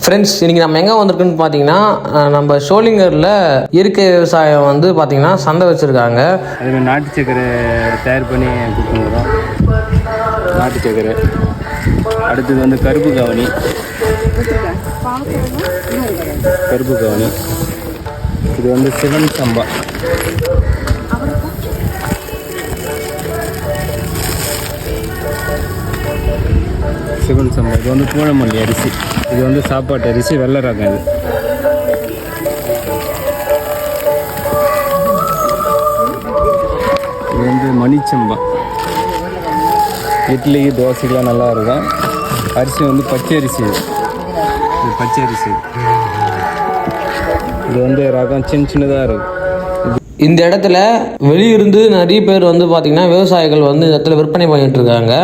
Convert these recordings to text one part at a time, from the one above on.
Friends, இன்றைக்கி நம்ம எங்கே வந்திருக்குன்னு பார்த்தீங்கன்னா, நம்ம ஷோலிங்கரில் இயற்கை விவசாயம் வந்து பார்த்திங்கன்னா சந்தை வச்சுருக்காங்க. அதுமாதிரி நாட்டு சக்கரை தயார் பண்ணி கொடுத்துருக்குறோம். நாட்டு சக்கரை. அடுத்தது வந்து கருப்பு கவனி. கருப்பு கவனி. இது வந்து சிவன் சம்பா. சிவன் சம்பா. இது வந்து பூனமல்லி அரிசி. இது வந்து சாப்பாட்டு அரிசி, வெள்ளை ரகம். இது வந்து மணிச்சம்பா. இட்லி தோசைக்கெலாம் நல்லா இருக்கும். அரிசி வந்து பச்சை அரிசி. இது பச்சை அரிசி. இது வந்து ரகம் சின்ன சின்னதாக இருக்கும். இந்த இடத்துல வெளியிருந்து நிறைய பேர் வந்து பார்த்திங்கன்னா விவசாயிகள் வந்து இந்த இடத்துல விற்பனை பண்ணிகிட்டு இருக்காங்க.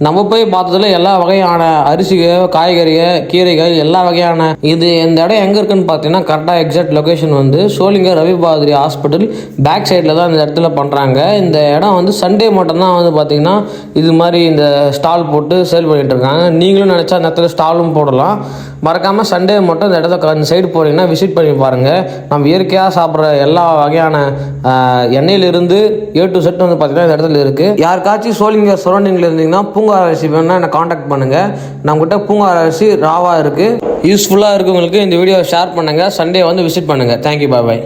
நம்ம போய் பார்த்ததுல எல்லா வகையான அரிசிகள், காய்கறிகள், கீரைகள், எல்லா வகையான இது இந்த இடம் எங்கே இருக்குன்னு பார்த்தீங்கன்னா கரெக்டாக எக்ஸாக்ட் லொக்கேஷன் வந்து ஷோலிங்கர் ரவி பாதிரி ஹாஸ்பிட்டல் பேக் சைடில் தான் இந்த இடத்துல பண்ணுறாங்க. இந்த இடம் வந்து சண்டே மட்டும்தான் வந்து பார்த்திங்கன்னா இது மாதிரி இந்த ஸ்டால் போட்டு சேல் பண்ணிகிட்டு இருக்காங்க. நீங்களும் நினச்சா அந்த இடத்துல ஸ்டாலும் போடலாம். மறக்காமல் சண்டே மட்டும் இந்த இடத்துல அந்த சைடு போகிறீங்கன்னா விசிட் பண்ணி பாருங்கள். நம்ம இயற்கையாக சாப்பிட்ற எல்லா வகையான எண்ணெயிலிருந்து A to Z வந்து பார்த்திங்கன்னா இந்த இடத்துல இருக்குது. யாருக்காச்சும் ஷோலிங்கர் சரௌண்டிங்கில் இருந்தீங்கன்னா பூங்கார் அரிசி வேணும்னா என்னை காண்டாக்ட் பண்ணுங்கள். நம்மகிட்ட பூங்கார் அரிசி ராவாக இருக்குது. யூஸ்ஃபுல்லாக இருக்குங்களுக்கு இந்த வீடியோவை ஷேர் பண்ணுங்கள். சண்டே வந்து விசிட் பண்ணுங்கள். தேங்க்யூ, பாய்.